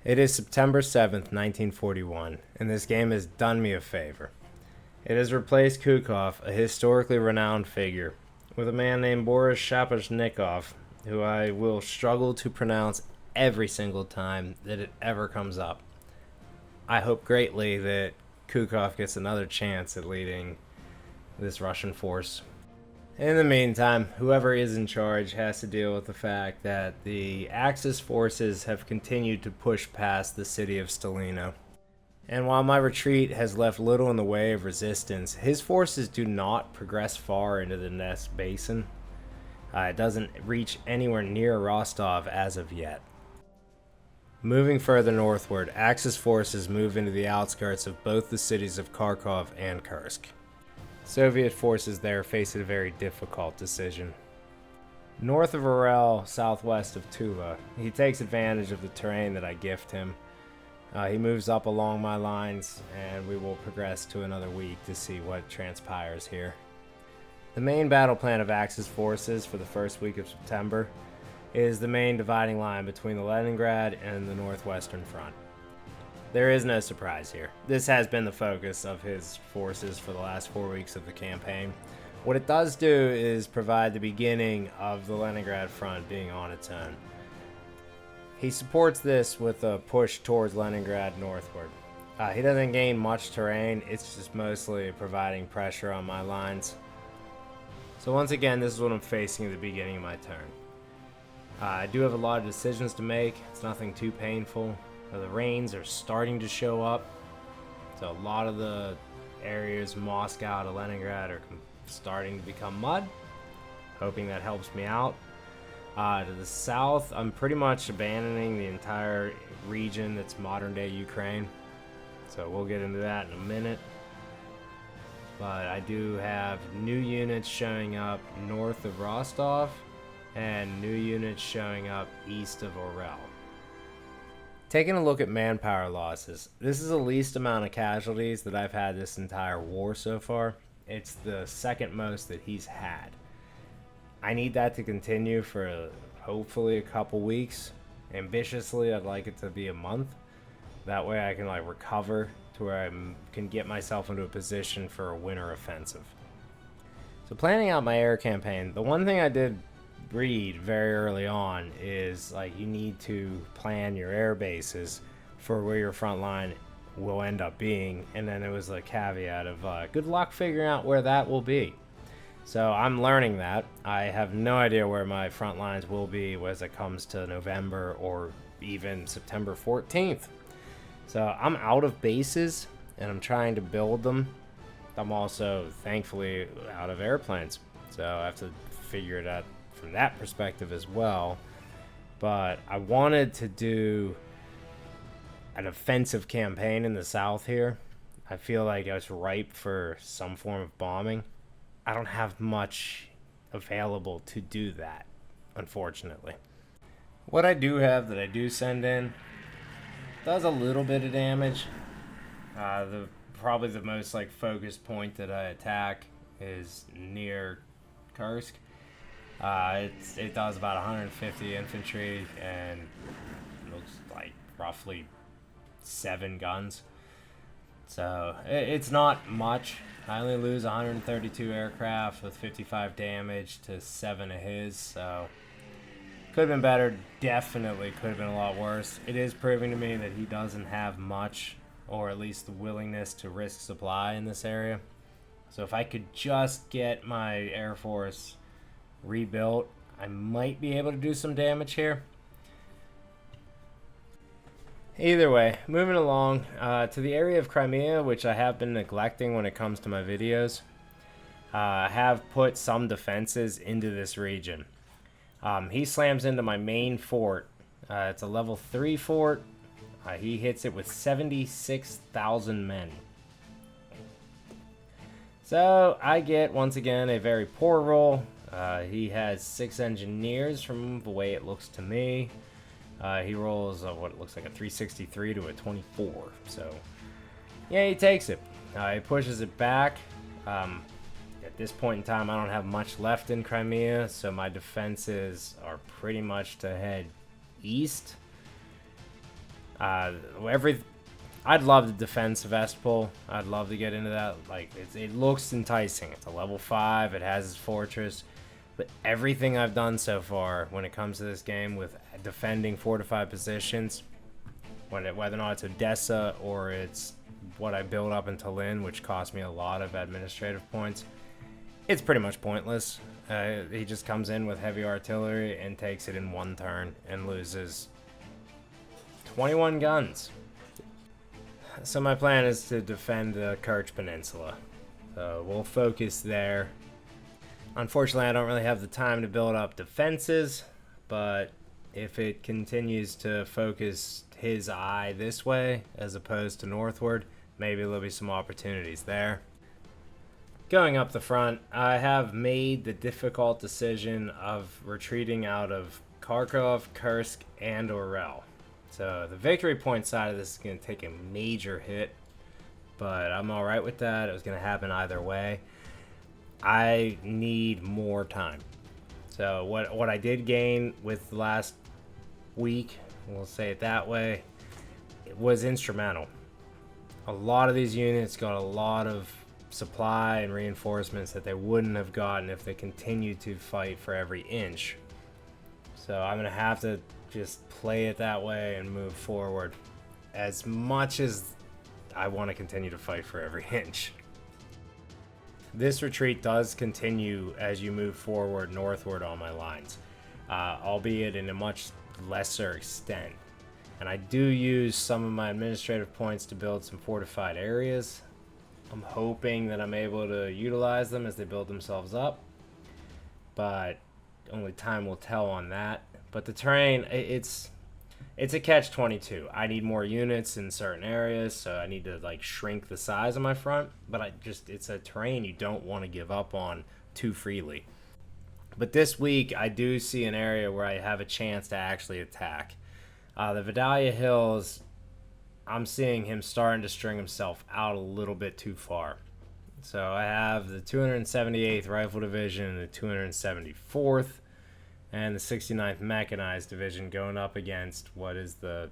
It is September 7th, 1941, and this game has done me a favor. It has replaced Kukov, a historically renowned figure, with a man named Boris Shaposhnikov, who I will struggle to pronounce every single time that it ever comes up. I hope greatly that Kukov gets another chance at leading this Russian force. In the meantime, whoever is in charge has to deal with the fact that the Axis forces have continued to push past the city of Stalino. And while my retreat has left little in the way of resistance, his forces do not progress far into the Ness Basin. It doesn't reach anywhere near Rostov as of yet. Moving further northward, Axis forces move into the outskirts of both the cities of Kharkov and Kursk. Soviet forces there face a very difficult decision. North of Orel, southwest of Tula, he takes advantage of the terrain that I gift him. He moves up along my lines, and we will progress to another week to see what transpires here. The main battle plan of Axis forces for the first week of September is the main dividing line between the Leningrad and the Northwestern Front. There is no surprise here. This has been the focus of his forces for the last 4 weeks of the campaign. What it does do is provide the beginning of the Leningrad front being on its own. He supports this with a push towards Leningrad northward. He doesn't gain much terrain, it's just mostly providing pressure on my lines. So once again, this is what I'm facing at the beginning of my turn. I do have a lot of decisions to make. It's nothing too painful. The rains are starting to show up, so a lot of the areas Moscow to Leningrad are starting to become mud. Hoping that helps me out. To the south, I'm pretty much abandoning the entire region that's modern day Ukraine, so we'll get into that in a minute. But I do have new units showing up north of Rostov and new units showing up east of Orel. Taking a look at manpower losses, this is the least amount of casualties that I've had this entire war so far. It's the second most that he's had. I need that to continue for hopefully a couple weeks. Ambitiously, I'd like it to be a month. That way I can recover to where I can get myself into a position for a winter offensive. So planning out my air campaign, the one thing I did read very early on is you need to plan your air bases for where your front line will end up being, and then it was a caveat of good luck figuring out where that will be. So I'm learning that. I have no idea where my front lines will be as it comes to November or even September 14th. So I'm out of bases and I'm trying to build them. I'm also thankfully out of airplanes, so I have to figure it out from that perspective as well. But I wanted to do an offensive campaign in the south here. I feel like it's ripe for some form of bombing. I don't have much available to do that, unfortunately. What I do have that I do send in does a little bit of damage. Probably the most focused point that I attack is near Kursk. It does about 150 infantry and looks like roughly 7 guns. So it's not much. I only lose 132 aircraft with 55 damage to 7 of his. So could have been better. Definitely could have been a lot worse. It is proving to me that he doesn't have much, or at least the willingness to risk supply in this area. So if I could just get my Air Force rebuilt, I might be able to do some damage here. Either way, moving along to the area of Crimea, which I have been neglecting when it comes to my videos. I have put some defenses into this region. He slams into my main fort. It's a level 3 fort. He hits it with 76,000 men. So I get, once again, a very poor roll. He has 6 engineers from the way it looks to me. He rolls what looks like a 363 to a 24. So, yeah, he takes it. He pushes it back. At this point in time, I don't have much left in Crimea, so my defenses are pretty much to head east. Every I'd love to defend Sevastopol. I'd love to get into that. Like, it looks enticing. It's a level 5. It has its fortress. But everything I've done so far when it comes to this game with defending fortified positions, whether or not it's Odessa or it's what I built up in Tallinn, which cost me a lot of administrative points, it's pretty much pointless. He just comes in with heavy artillery and takes it in one turn and loses 21 guns. So my plan is to defend the Kerch Peninsula. So we'll focus there. Unfortunately, I don't really have the time to build up defenses, but if it continues to focus his eye this way as opposed to northward, maybe there'll be some opportunities there. Going up the front, I have made the difficult decision of retreating out of Kharkov, Kursk, and Orel. So the victory point side of this is going to take a major hit, but I'm alright with that. It was going to happen either way. I need more time. So what I did gain with the last week, we'll say it that way, it was instrumental. A lot of these units got a lot of supply and reinforcements that they wouldn't have gotten if they continued to fight for every inch. So I'm going to have to just play it that way and move forward as much as I want to continue to fight for every inch. This retreat does continue as you move forward northward on my lines, albeit in a much lesser extent. And I do use some of my administrative points to build some fortified areas. I'm hoping that I'm able to utilize them as they build themselves up, but only time will tell on that. But the terrain, it's a catch-22. I need more units in certain areas, so I need to like shrink the size of my front, but it's a terrain you don't want to give up on too freely. But this week I do see an area where I have a chance to actually attack. The Vidalia Hills, I'm seeing him starting to string himself out a little bit too far. So I have the 278th Rifle Division and the 274th and the 69th Mechanized Division going up against what is the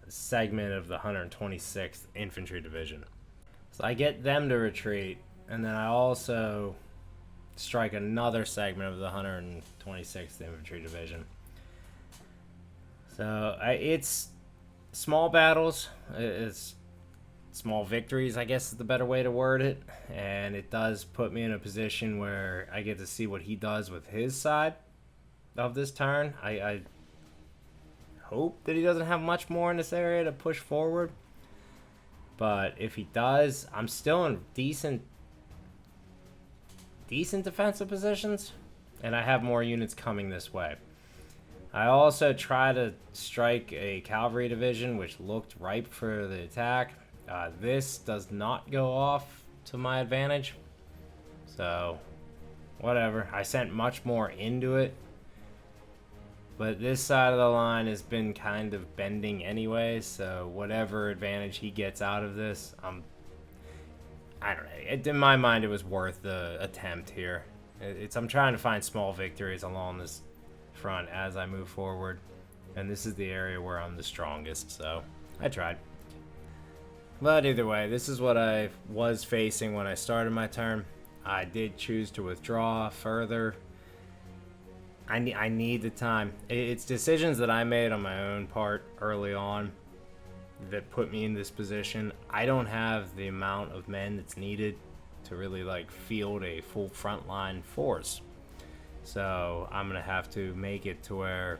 segment of the 126th Infantry Division. So I get them to retreat, and then I also strike another segment of the 126th Infantry Division. So it's small battles, it's small victories, I guess is the better way to word it, and it does put me in a position where I get to see what he does with his side of this turn. I hope that he doesn't have much more in this area to push forward, but if he does, I'm still in decent defensive positions, and I have more units coming this way. I also try to strike a cavalry division which looked ripe for the attack. This does not go off to my advantage, so whatever. I sent much more into it, but this side of the line has been kind of bending anyway, so whatever advantage he gets out of this, I don't know. In my mind, it was worth the attempt here. I'm trying to find small victories along this front as I move forward, and this is the area where I'm the strongest, so I tried. But either way, this is what I was facing when I started my turn. I did choose to withdraw further. I need the time. It's decisions that I made on my own part early on that put me in this position. I don't have the amount of men that's needed to really like field a full frontline force. So I'm going to have to make it to where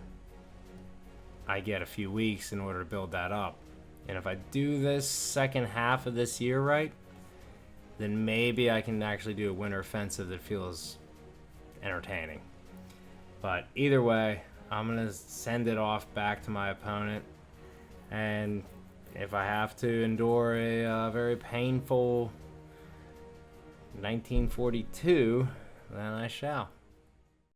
I get a few weeks in order to build that up. And if I do this second half of this year right, then maybe I can actually do a winter offensive that feels entertaining. But either way, I'm going to send it off back to my opponent. And if I have to endure a very painful 1942, then I shall.